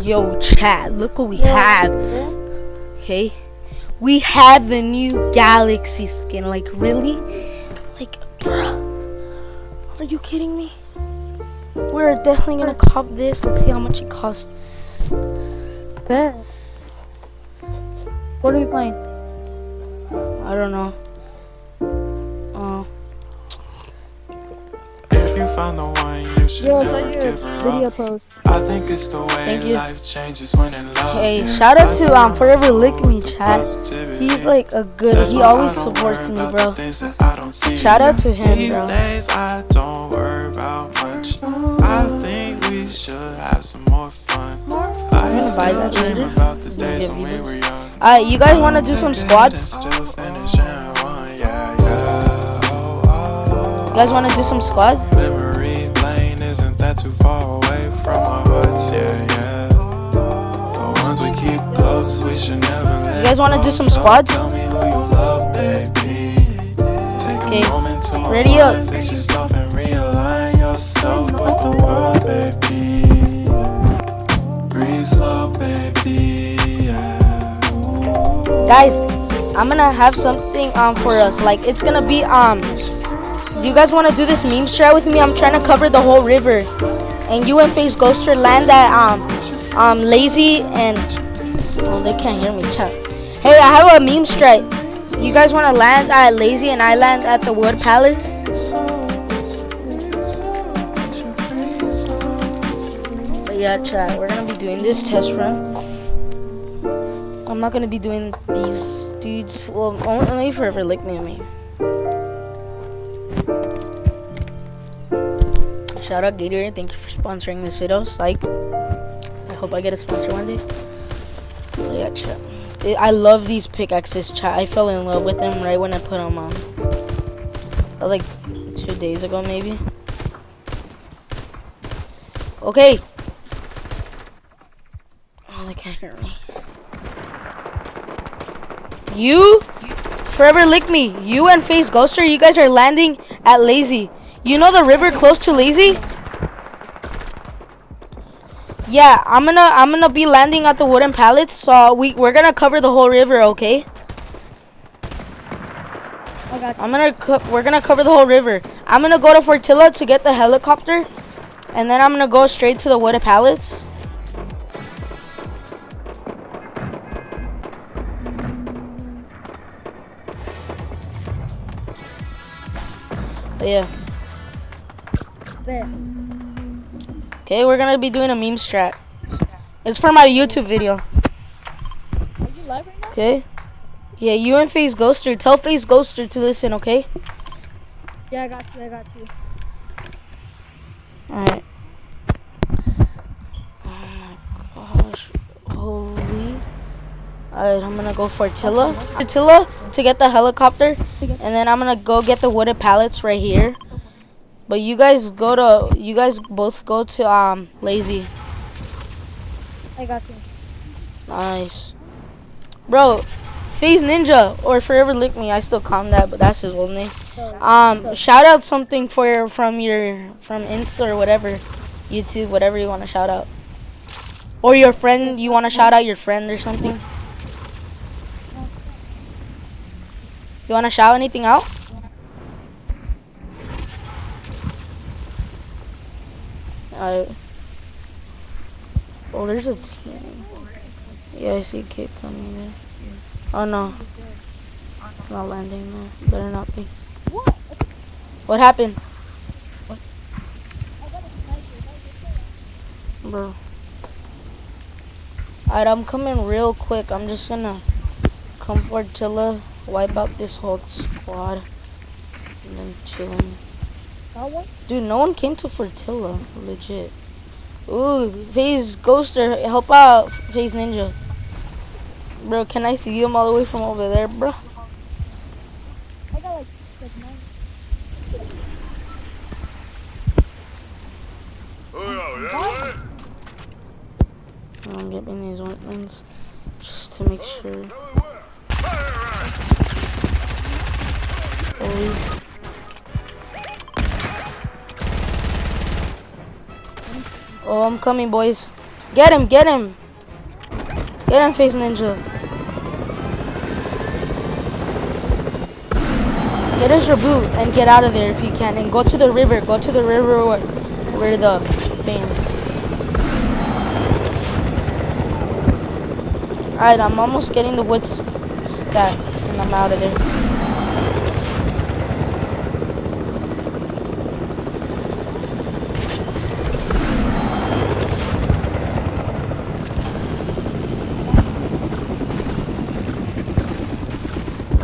Yo, chat, look what we have. Okay, we have the new Galaxy skin. Like, really? Like, bruh, are you kidding me? We're definitely gonna cop this. Let's see how much it costs. Bet. What are we playing? I don't know. If you found the one, you should never give her video up. post. I think it's the way life changes when in love. Hey, shout out to Forever Lick Me, chat. He's like a good. He always supports me, bro. Shout out to him, bro. These days I don't worry about much. I think we should have some more fun. I'm gonna buy that later. About the days when we were young. Alright, you guys wanna do some squads? You guys wanna do some squads? Memory lane isn't that too far away from our hearts, yeah. The ones we keep close, we should never let. You guys wanna do some squads? Tell me who you love, baby. Take a moment to ready up. fix yourself and realign yourself with the world, baby. Breathe slow, baby. Guys, I'm gonna have something for us. Like, it's gonna be do you guys want to do this meme strat with me? I'm trying to cover the whole river, and you and Face Ghoster land at Lazy and they can't hear me, chat. Hey, I have a meme strat. You guys want to land at Lazy and I land at the wood pallets? But yeah, chat, we're gonna be doing this test run. I'm not gonna be doing these dudes. Well, only Forever Lick Me and me. Shout out Gatorade, thank you for sponsoring this video. Psych. I hope I get a sponsor one day. But yeah, chat. I love these pickaxes, chat. I fell in love with them right when I put them on. That was like 2 days ago, maybe. Okay. Oh, they can't hear me. You, Forever Lick Me. You and Face Ghoster, you guys are landing at Lazy. You know the river close to Lazy? Yeah, I'm gonna be landing at the wooden pallets, so we're gonna cover the whole river, okay? I got you. We're gonna cover the whole river. I'm gonna go to Fortilla to get the helicopter, and then I'm gonna go straight to the wooden pallets. But yeah. Bet. Okay, we're gonna be doing a meme strat. It's for my YouTube video. Are you live right now? Okay. Yeah, you and Face Ghoster. Tell Face Ghoster to listen, okay? Yeah, I got you. Alright. Oh my gosh. Holy. Alright, I'm gonna go for Fortilla to get the helicopter. And then I'm gonna go get the wooden pallets right here. But you guys both go to Lazy. I got you. Nice. Bro, Phase Ninja or Forever Lick Me, I still call him that, but that's his old name. Shout out something from Insta or whatever. YouTube, whatever you want to shout out. Or your friend, you want to shout out your friend or something. You want to shout anything out? Oh, there's a team. Yeah, I see a kid coming there. Oh no. It's not landing there. Better not be. What happened? Bro. Alright, I'm coming real quick. I'm just gonna come for Tilla, wipe out this whole squad, and then chilling. Dude, no one came to Fortilla, legit. Ooh, Phase Ghoster, help out Phase Ninja. Bro, can I see him all the way from over there, bro? I got like 9. I'm getting these weapons just to make sure. Holy. Oh, I'm coming, boys. Get him, get him. Get him, Face Ninja. Get his reboot and get out of there if you can. And go to the river. Go to the river where the thing is. Alright, I'm almost getting the wood stacks and I'm out of there.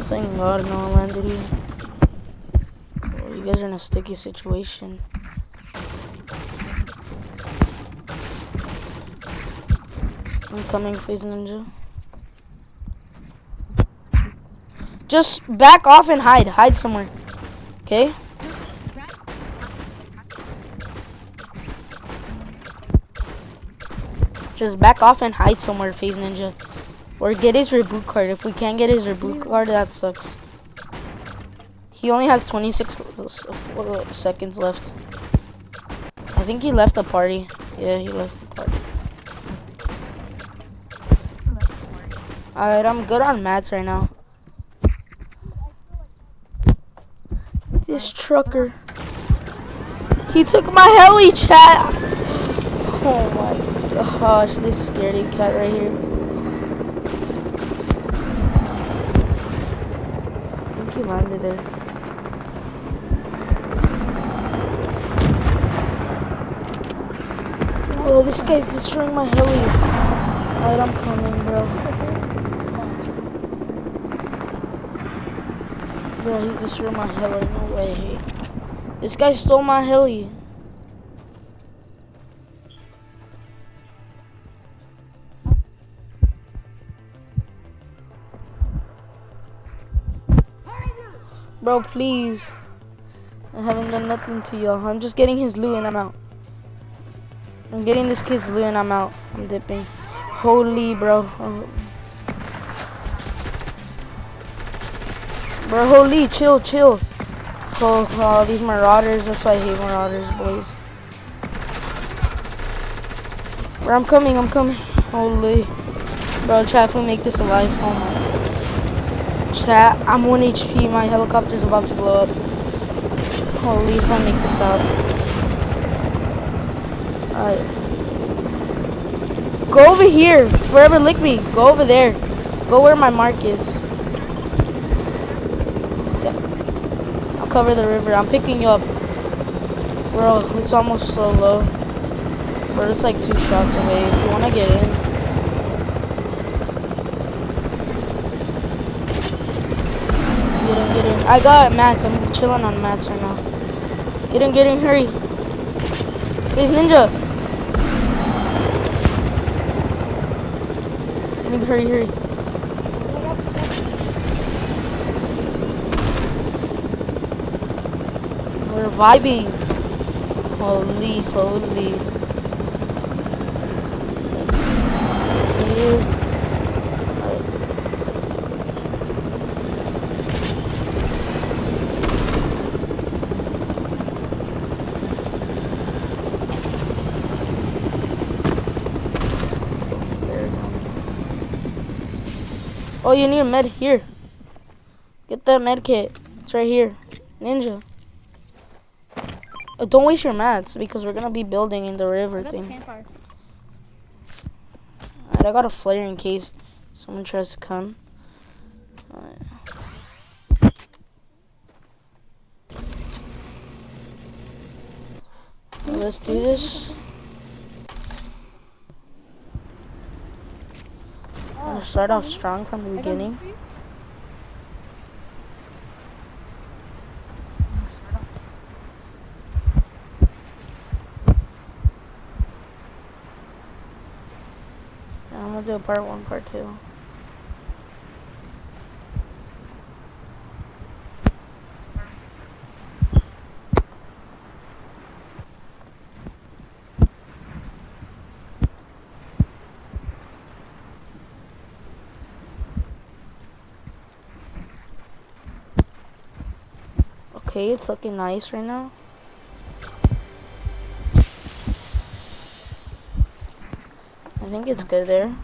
Thank God no one landed here. Oh, you guys are in a sticky situation. I'm coming, Face Ninja. Just back off and hide. Hide somewhere. Okay? Just back off and hide somewhere, Face Ninja. Or get his reboot card. If we can't get his reboot card, that sucks. He only has 26 seconds left. I think he left the party. Yeah, he left the party. Alright, I'm good on mats right now. This trucker. He took my heli, chat. Oh my gosh, this scaredy cat right here. I think he landed there. Oh, this guy's destroying my heli. Alright, I'm coming, bro. Bro, he destroyed my heli. No way. This guy stole my heli. Bro, please. I haven't done nothing to y'all. I'm just getting his loot and I'm out. I'm getting this kid's loot and I'm out. I'm dipping. Holy, bro. Oh. Bro, holy, chill. Oh, these marauders. That's why I hate marauders, boys. Bro, I'm coming. Holy. Bro, chat, if we make this alive. Oh my. Chat, I'm 1 HP. My helicopter's about to blow up. Holy, if I make this out. Alright. Go over here. Forever lick me. Go over there. Go where my mark is. Yeah. I'll cover the river. I'm picking you up. Bro, it's almost so low. Bro, it's like 2 shots away. If you want to get in. Get in. I got mats. I'm chilling on mats right now. Get in. Hurry. Please, Ninja. Hurry. We're vibing. Holy. Oh, you need a med here. Get that med kit. It's right here. Ninja. Don't waste your mats because we're gonna be building in the river thing. Alright, I got a flare in case someone tries to come. Alright. Let's do this. I'm gonna start off strong from the beginning. I'm gonna do a part 1, part 2. Okay, it's looking nice right now. I think it's good there.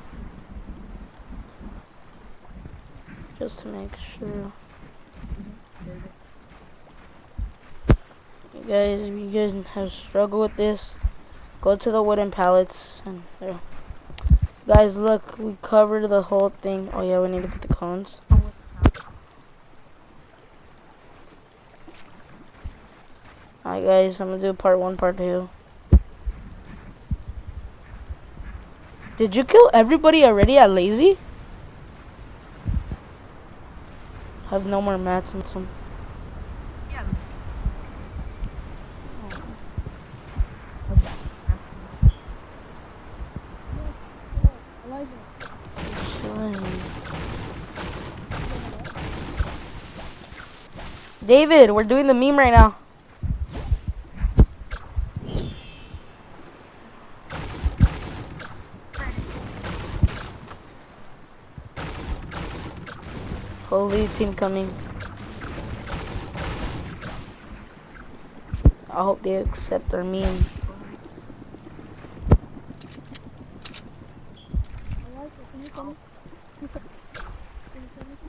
Just to make sure. If you guys have struggled with this, go to the wooden pallets and there. Guys, look, we covered the whole thing. Oh yeah, we need to put the cones. Alright guys, I'm gonna do part 1, part 2. Did you kill everybody already at Lazy? Have no more mats and some. Elijah. David, we're doing the meme right now. Holy team coming. I hope they accept our meme. Elijah, can you tell me? Can you tell me something?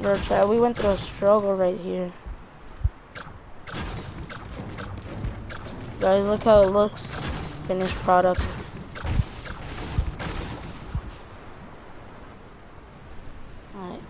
Bro, Chad, we went through a struggle right here. Guys, look how it looks. Finished product. Alright.